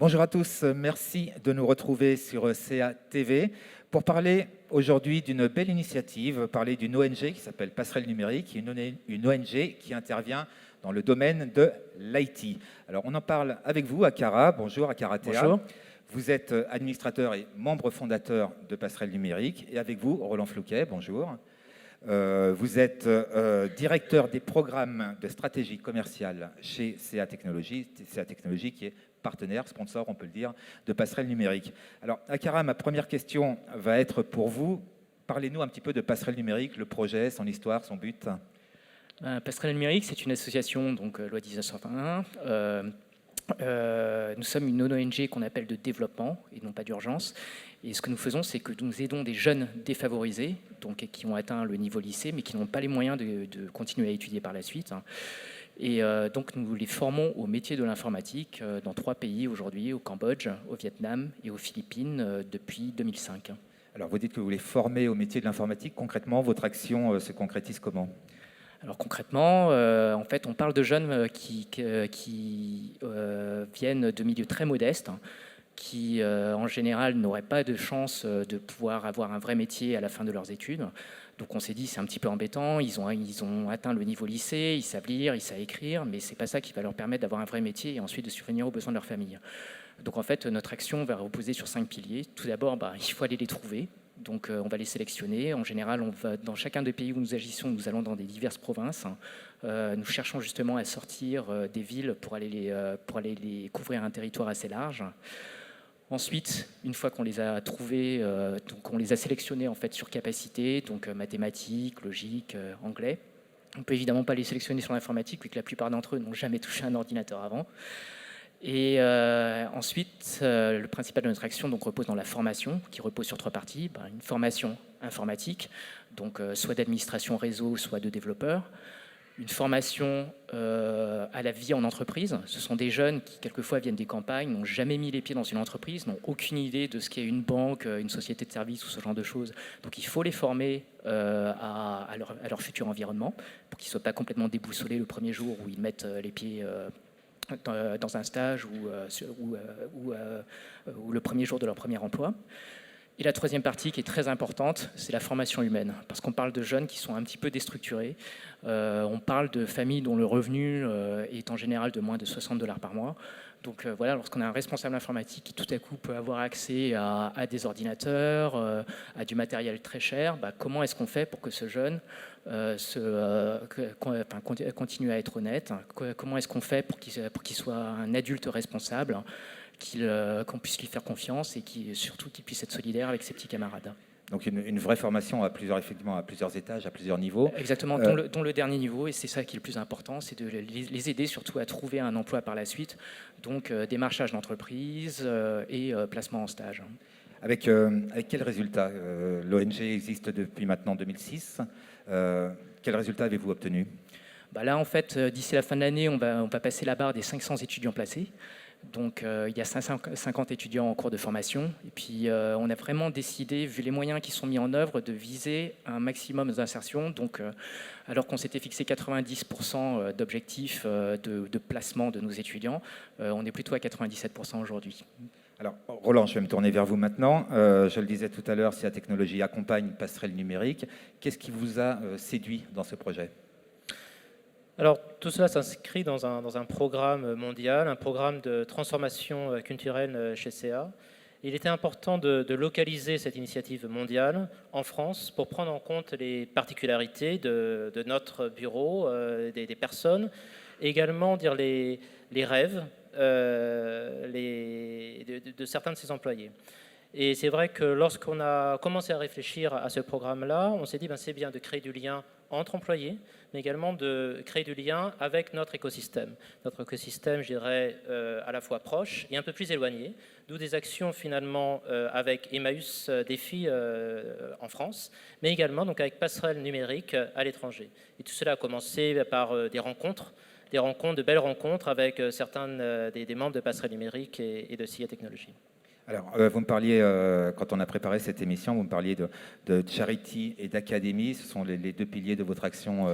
Bonjour à tous, merci de nous retrouver sur CA TV pour parler aujourd'hui d'une belle initiative, parler d'une ONG qui s'appelle Passerelle Numérique, une ONG qui intervient dans le domaine de l'IT. Alors on en parle avec vous, Akara. Bonjour Akara Théa. Bonjour. Vous êtes administrateur et membre fondateur de Passerelle Numérique. Et avec vous, Roland Flouquet, bonjour. Vous êtes directeur des programmes de stratégie commerciale chez CA Technologies qui est partenaire, sponsor, on peut le dire, de Passerelle Numérique. Alors, Akara, ma première question va être pour vous. Parlez-nous un petit peu de Passerelle Numérique, le projet, son histoire, son but. Passerelle Numérique, c'est une association, donc loi 1901. Nous sommes une ONG qu'on appelle de développement et non pas d'urgence. Et ce que nous faisons, c'est que nous aidons des jeunes défavorisés, donc qui ont atteint le niveau lycée, mais qui n'ont pas les moyens de continuer à étudier par la suite. Et donc nous les formons au métier de l'informatique dans 3 pays aujourd'hui, au Cambodge, au Vietnam et aux Philippines depuis 2005. Alors vous dites que vous les formez au métier de l'informatique. Concrètement, votre action se concrétise comment ? Alors concrètement, en fait, on parle de jeunes qui viennent de milieux très modestes, qui en général n'auraient pas de chance de pouvoir avoir un vrai métier à la fin de leurs études. Donc on s'est dit c'est un petit peu embêtant, ils ont atteint le niveau lycée, ils savent lire, ils savent écrire, mais c'est pas ça qui va leur permettre d'avoir un vrai métier et ensuite de subvenir aux besoins de leur famille. Donc en fait notre action va reposer sur 5 piliers. Tout d'abord, il faut aller les trouver. Donc on va les sélectionner. En général, on va dans chacun des pays où nous agissons, nous allons dans des diverses provinces. Nous cherchons justement à sortir des villes pour aller les couvrir un territoire assez large. Ensuite, une fois qu'on les a trouvés, donc on les a sélectionnés en fait sur capacité, donc mathématiques, logique, anglais. On ne peut évidemment pas les sélectionner sur l'informatique, vu que la plupart d'entre eux n'ont jamais touché un ordinateur avant. Et ensuite, le principal de notre action donc, repose dans la formation, qui repose sur 3 parties. Une formation informatique, donc soit d'administration réseau, soit de développeur. Une formation à la vie en entreprise. Ce sont des jeunes qui, quelquefois, viennent des campagnes, n'ont jamais mis les pieds dans une entreprise, n'ont aucune idée de ce qu'est une banque, une société de services ou ce genre de choses. Donc, il faut les former à leur futur environnement pour qu'ils ne soient pas complètement déboussolés le premier jour où ils mettent les pieds dans un stage ou le premier jour de leur premier emploi. Et la 3e partie qui est très importante, c'est la formation humaine, parce qu'on parle de jeunes qui sont un petit peu déstructurés. On parle de familles dont le revenu est en général de moins de $60 par mois. Donc voilà, lorsqu'on a un responsable informatique qui tout à coup peut avoir accès à des ordinateurs, à du matériel très cher, comment est-ce qu'on fait pour que ce jeune continue à être honnête ? Comment est-ce qu'on fait pour qu'il soit un adulte responsable ? Qu'on puisse lui faire confiance et surtout qu'il puisse être solidaire avec ses petits camarades. Donc une vraie formation à plusieurs étages, à plusieurs niveaux. Exactement, dont le dernier niveau, et c'est ça qui est le plus important, c'est de les aider surtout à trouver un emploi par la suite, donc démarchage d'entreprise et placement en stage. Avec quels résultats l'ONG existe depuis maintenant 2006. Quels résultats avez-vous obtenus ? Là, en fait, d'ici la fin de l'année, on va passer la barre des 500 étudiants placés. Donc il y a 550 étudiants en cours de formation. Et puis on a vraiment décidé, vu les moyens qui sont mis en œuvre, de viser un maximum d'insertion. Donc alors qu'on s'était fixé 90% d'objectifs de placement de nos étudiants, on est plutôt à 97% aujourd'hui. Alors, Roland, je vais me tourner vers vous maintenant. Je le disais tout à l'heure, CA Technologies accompagne Passerelle Numérique. Qu'est-ce qui vous a séduit dans ce projet ? Alors, tout cela s'inscrit dans un programme mondial, un programme de transformation culturelle chez CA. Il était important de localiser cette initiative mondiale en France pour prendre en compte les particularités de notre bureau, des personnes, et également dire les rêves de certains de ses employés. Et c'est vrai que lorsqu'on a commencé à réfléchir à ce programme-là, on s'est dit c'est bien de créer du lien entre employés, mais également de créer du lien avec notre écosystème. Notre écosystème, je dirais, à la fois proche et un peu plus éloigné, d'où des actions finalement avec Emmaüs Défi en France, mais également donc, avec Passerelle Numérique à l'étranger. Et tout cela a commencé par des rencontres, de belles rencontres avec certains des membres de Passerelle Numérique et de CA Technologies. Alors, vous me parliez, quand on a préparé cette émission, vous me parliez de charity et d'académie. Ce sont les 2 piliers de votre action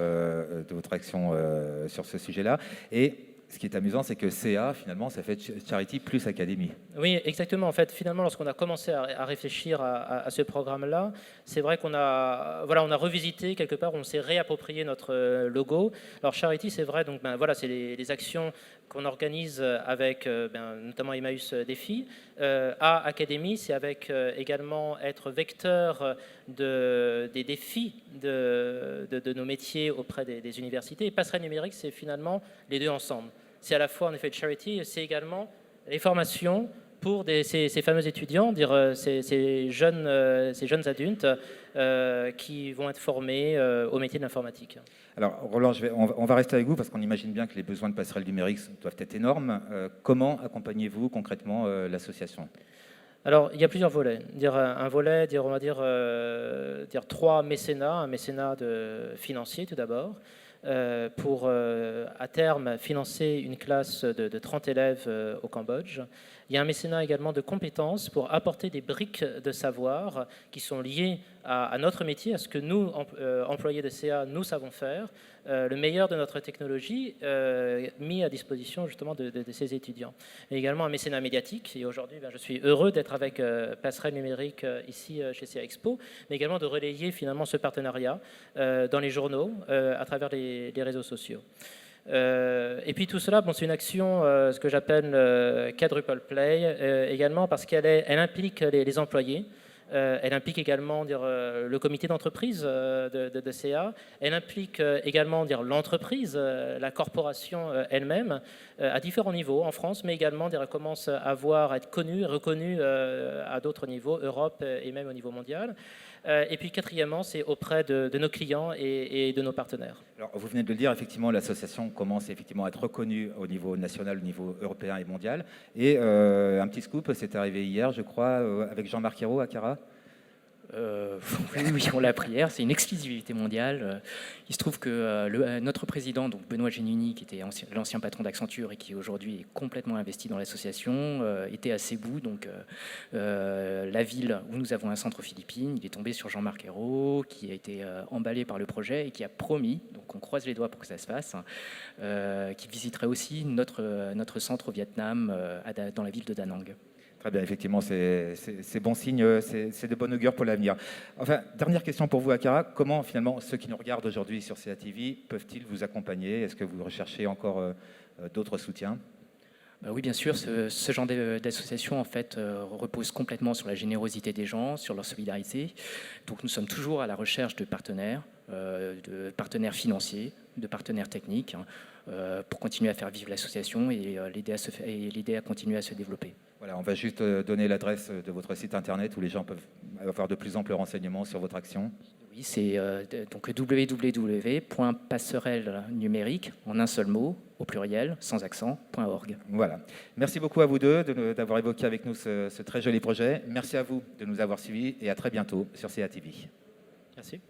sur ce sujet-là. Et Ce qui est amusant, c'est que CA, finalement, ça fait Charity plus Academy. Oui, exactement. En fait, finalement, lorsqu'on a commencé à réfléchir à ce programme-là, c'est vrai qu'on a, voilà, on a revisité quelque part, on s'est réapproprié notre logo. Alors Charity, c'est vrai, donc voilà, c'est les actions qu'on organise avec notamment Emmaüs Défi. À Academy, c'est avec également être vecteur des défis de nos métiers auprès des universités. Et Passerelle numérique, c'est finalement les deux ensemble. C'est à la fois en effet de charity, c'est également les formations pour ces fameux étudiants, ces jeunes adultes qui vont être formés au métier de l'informatique. Alors, Roland, on va rester avec vous parce qu'on imagine bien que les besoins de Passerelle numérique doivent être énormes. Comment accompagnez-vous concrètement l'association ? Alors, il y a plusieurs volets. Un volet, on va dire 3 mécénats. Un mécénat financier tout d'abord, pour à terme financer une classe de 30 élèves au Cambodge. Il y a un mécénat également de compétences pour apporter des briques de savoir qui sont liées à notre métier, à ce que nous, employés de CA, nous savons faire, le meilleur de notre technologie mis à disposition justement de ces étudiants. Et également un mécénat médiatique. Et aujourd'hui, je suis heureux d'être avec Passerelle numérique ici chez CA Expo, mais également de relayer finalement ce partenariat dans les journaux, à travers les réseaux sociaux. Et puis tout cela, c'est une action, ce que j'appelle quadruple play, également parce elle implique les employés. Elle implique également le comité d'entreprise de CA. Elle implique également l'entreprise, la corporation elle-même, à différents niveaux en France, mais également commence à être connue, reconnue à d'autres niveaux, Europe et même au niveau mondial. Et puis quatrièmement, c'est auprès de nos clients et de nos partenaires. Alors, vous venez de le dire, effectivement, l'association commence effectivement à être reconnue au niveau national, au niveau européen et mondial. Et un petit scoop, c'est arrivé hier, je crois, avec Jean-Marc Ayrault à Cara. Oui, on l'a appris hier, c'est une exclusivité mondiale. Il se trouve que notre président, donc Benoît Génuni, qui était l'ancien patron d'Accenture et qui aujourd'hui est complètement investi dans l'association, était à Cebu, donc la ville où nous avons un centre aux Philippines. Il est tombé sur Jean-Marc Ayrault, qui a été emballé par le projet et qui a promis, donc on croise les doigts pour que ça se fasse, qu'il visiterait aussi notre centre au Vietnam, dans la ville de Da Nang. Très bien, effectivement, c'est bon signe, c'est de bon augure pour l'avenir. Enfin, dernière question pour vous, Akara. Comment, finalement, ceux qui nous regardent aujourd'hui sur CA TV peuvent-ils vous accompagner ? Est-ce que vous recherchez encore d'autres soutiens ? Oui, bien sûr, ce genre d'association en fait repose complètement sur la générosité des gens, sur leur solidarité. Donc nous sommes toujours à la recherche de partenaires financiers, de partenaires techniques, pour continuer à faire vivre l'association et l'aider à continuer à se développer. Voilà, on va juste donner l'adresse de votre site internet où les gens peuvent avoir de plus amples renseignements sur votre action. Oui, c'est donc www.passerelle-numérique, en un seul mot, au pluriel, sans accent, .org. Voilà. Merci beaucoup à vous deux d'avoir évoqué avec nous ce très joli projet. Merci à vous de nous avoir suivis et à très bientôt sur CA TV. Merci.